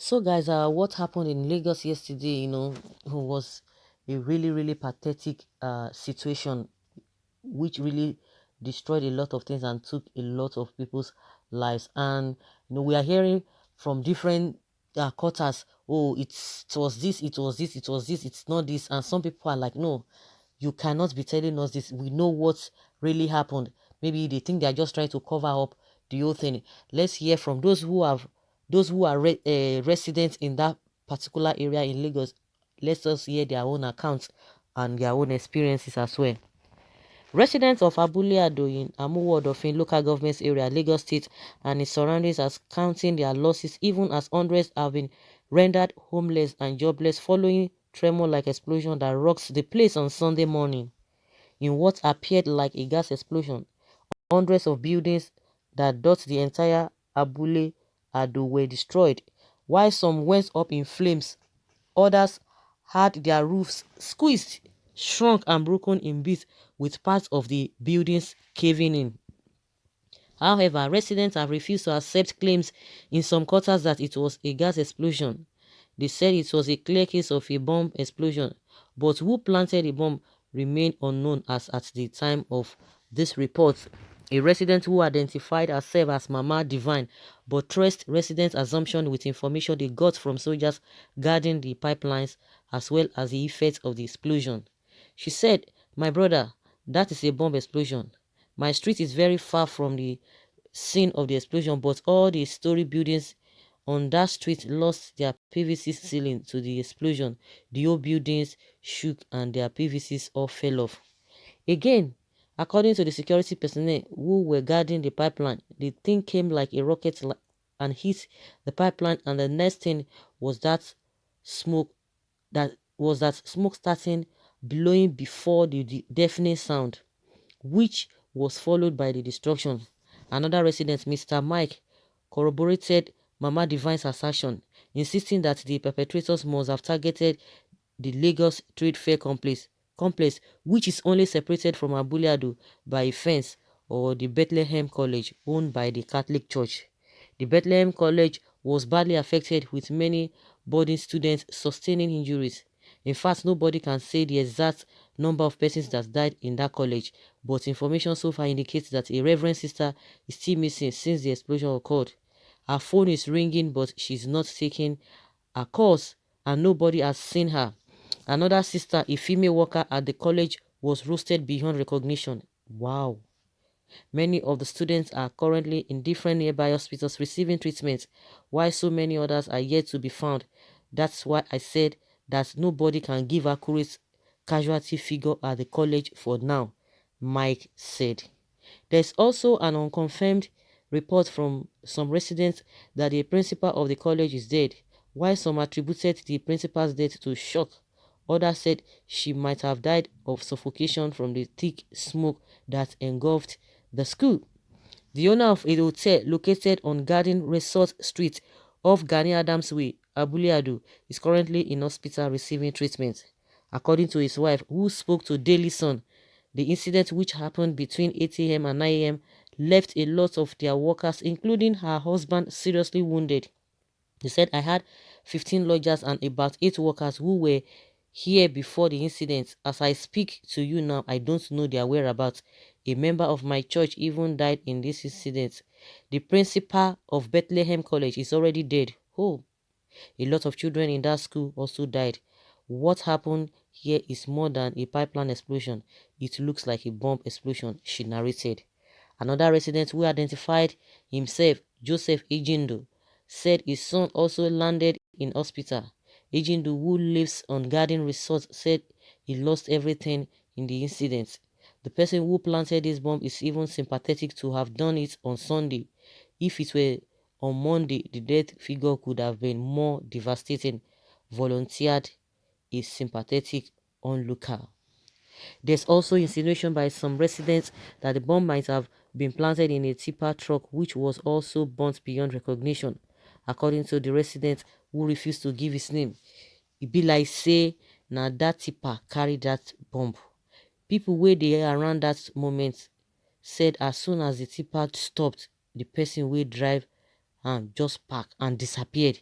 So, guys, what happened in Lagos yesterday, was a really, really pathetic situation, which really destroyed a lot of things and took a lot of people's lives. And we are hearing from different quarters, oh, it was this, it was this, it was this, it's not this. And some people are like, no, you cannot be telling us this. We know what really happened. Maybe they think they are just trying to cover up the whole thing. Let's hear from those who are residents in that particular area in Lagos. Let us hear their own accounts and their own experiences as well. Residents of Abule Ado in Amuwo Odofin local government area, Lagos State, and its surroundings are counting their losses even as hundreds have been rendered homeless and jobless following tremor-like explosion that rocks the place on Sunday morning. In what appeared like a gas explosion, hundreds of buildings that dot the entire Abule Ado were destroyed, while some went up in flames. Others had their roofs squeezed, shrunk and broken in bits, with parts of the buildings caving in. However, residents have refused to accept claims in some quarters that it was a gas explosion. They said it was a clear case of a bomb explosion, but who planted the bomb remained unknown as at the time of this report. A resident who identified herself as Mama Divine buttressed residents' assumption with information they got from soldiers guarding the pipelines as well as the effects of the explosion. She said, "My brother, that is a bomb explosion. My street is very far from the scene of the explosion, but all the story buildings on that street lost their PVC ceiling to the explosion. The old buildings shook and their PVCs all fell off." Again, according to the security personnel who were guarding the pipeline, the thing came like a rocket and hit the pipeline, and the next thing was smoke that smoke starting blowing before the deafening sound, which was followed by the destruction. Another resident, Mr. Mike, corroborated Mama Divine's assertion, insisting that the perpetrators must have targeted the Lagos Trade Fair complex, which is only separated from Abule Ado by a fence, or the Bethlehem College, owned by the Catholic Church. The Bethlehem College was badly affected, with many boarding students sustaining injuries. In fact, nobody can say the exact number of persons that died in that college, but information so far indicates that a Reverend Sister is still missing since the explosion occurred. Her phone is ringing, but she's not taking her calls, and nobody has seen her. Another sister, a female worker at the college, was roasted beyond recognition. Wow. Many of the students are currently in different nearby hospitals receiving treatment, while so many others are yet to be found. That's why I said that nobody can give accurate casualty figure at the college for now, Mike said. There's also an unconfirmed report from some residents that the principal of the college is dead, while some attributed the principal's death to shock. Others said she might have died of suffocation from the thick smoke that engulfed the school. The owner of a hotel located on Garden Resort Street off Gani Adams Way, Abule Ado, is currently in hospital receiving treatment. According to his wife, who spoke to Daily Sun, the incident, which happened between 8 a.m. and 9 a.m., left a lot of their workers, including her husband, seriously wounded. He said, "I had 15 lodgers and about 8 workers who were here before the incident. As I speak to you now, I don't know their whereabouts. A member of my church even died in this incident. The principal of Bethlehem College is already dead. Oh, a lot of children in that school also died. What happened here is more than a pipeline explosion. It looks like a bomb explosion," she narrated. Another resident, who identified himself Joseph Ejindo, said his son also landed in hospital. Ejindo, who lives on Garden Resort, said he lost everything in the incident. The person who planted this bomb is even sympathetic to have done it on Sunday. If it were on Monday, the death figure could have been more devastating, volunteered a sympathetic onlooker. There's also insinuation by some residents that the bomb might have been planted in a tipper truck, which was also burnt beyond recognition. According to the resident, who refused to give his name, e be like say na that tipper carry that bomb. People wey dey around that moment said as soon as the tipper stopped, the person wey drive am just park and disappeared,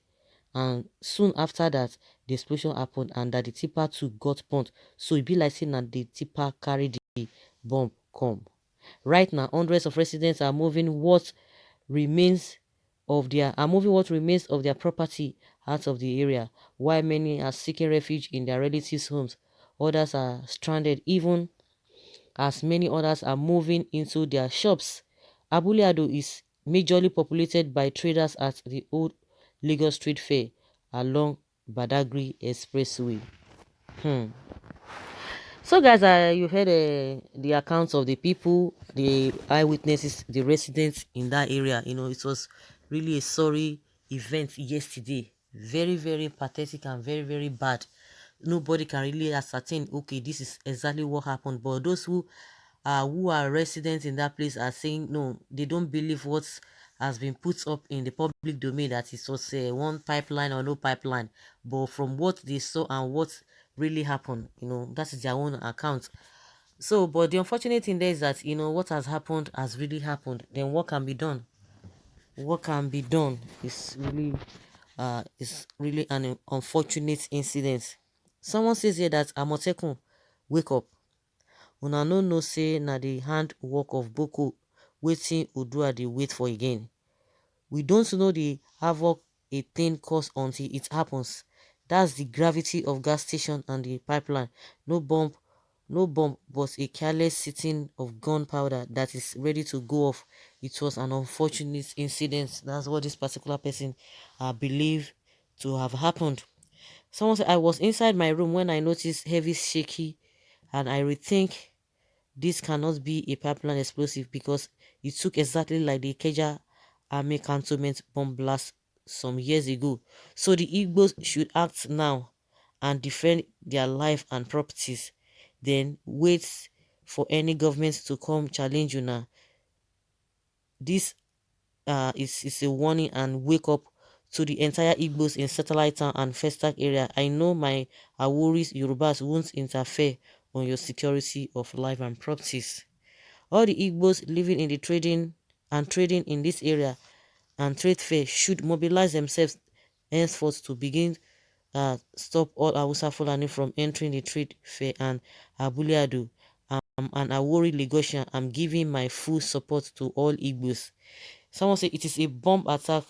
and soon after that the explosion happened, and that the tipper too got burnt. So it be like saying that the tipper carried the bomb come. Right now, hundreds of residents are moving remains what remains of their property out of the area, while many are seeking refuge in their relatives' homes. Others are stranded, even as many others are moving into their shops. Abule Ado is majorly populated by traders at the old Lagos Street Fair along Badagry Expressway. Hmm. So guys, you heard the accounts of the people, the eyewitnesses, the residents in that area. It was really a sorry event yesterday. Very, very pathetic and very, very bad. Nobody can really ascertain, okay, this is exactly what happened. But those who are residents in that place are saying, no, they don't believe what has been put up in the public domain, that it was one pipeline or no pipeline. But from what they saw and what really happened, that is their own account. So, but the unfortunate thing there is that, what has happened has really happened. Then what can be done? What can be done is really an unfortunate incident. Someone says here that Amotekun, wake up. Una no know say na the handwork of Boko wetin Odua dey wait for again. We don't know the havoc a thing cause until it happens. That's the gravity of gas station and the pipeline. No bomb, but a careless sitting of gunpowder that is ready to go off. It was an unfortunate incident. That's what this particular person believed to have happened. Someone said, I was inside my room when I noticed heavy shaky, and I rethink this cannot be a pipeline explosive because it took exactly like the Ikeja Army cantonment bomb blast some years ago. So the Igbos should act now and defend their life and properties. Then wait for any government to come challenge you now. This is a warning and wake up to the entire Igbos in Satellite Town and Festac area. I know my Aworis Yorubas won't interfere on your security of life and properties. All the Igbos living in the trading in this area and trade fair should mobilize themselves henceforth to begin stop all Hausa Fulani from entering the trade fair and Abuliadu and Awori Lagosian. I'm giving my full support to all Igbos. Someone said it is a bomb attack.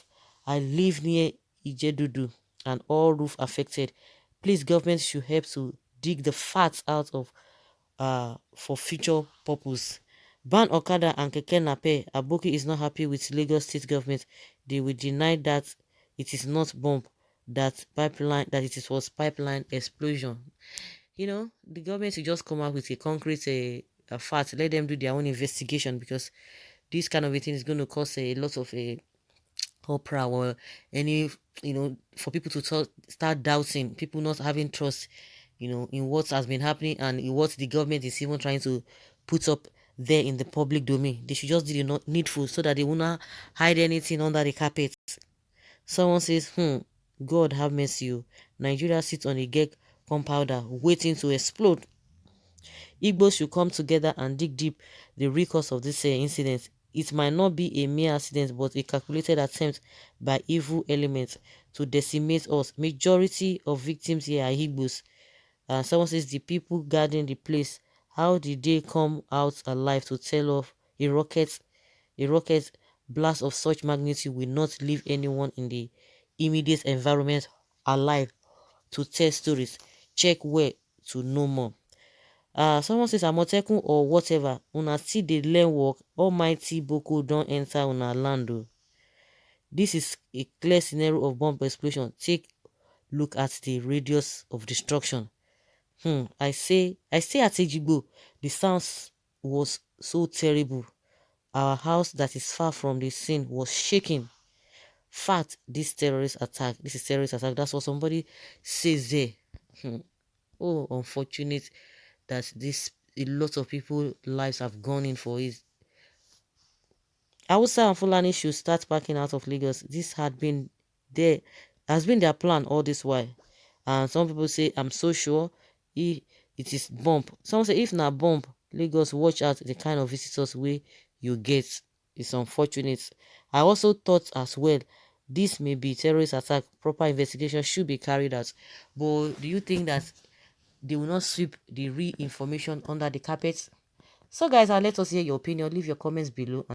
I live near Ijedudu and all roof affected. Please, government should help to dig the fat out of for future purpose. Ban Okada and Keke Nape. Aboki is not happy with Lagos state government. They will deny that it is not bomb, that it was pipeline explosion. The government should just come out with a concrete fact. Let them do their own investigation, because this kind of a thing is going to cause a lot of opera or any for people to start doubting, people not having trust in what has been happening and in what the government is even trying to put up there in the public domain. They should just do the not needful so that they will not hide anything under the carpet. Someone says, God have mercy you. Nigeria sits on a gag compounder waiting to explode. Igbos should come together and dig deep the real cause of this incident. It might not be a mere accident, but a calculated attempt by evil elements to decimate us. Majority of victims here are Igbos. Someone says the people guarding the place, how did they come out alive to tell of a rocket blast of such magnitude will not leave anyone in the immediate environment alive to tell stories. Check where to know more. Someone says Amotekun or whatever, una still dey learn work. Almighty Boko don't enter una land o. This is a clear scenario of bomb explosion. Take look at the radius of destruction. I stay at Ejigbo. The sounds was so terrible. Our house that is far from the scene was shaking. Fact, this is terrorist attack. That's what somebody says there. Oh, unfortunate that a lot of people lives have gone in for it. Hausa and Fulani should start packing out of Lagos. This has been their plan all this while. And some people say, I'm so sure it is bomb. Some say if not bomb, Lagos, watch out the kind of visitors way you get. It's unfortunate. I also thought as well this may be terrorist attack, proper investigation should be carried out. But do you think that they will not sweep the real information under the carpet? So guys, let us hear your opinion. Leave your comments below.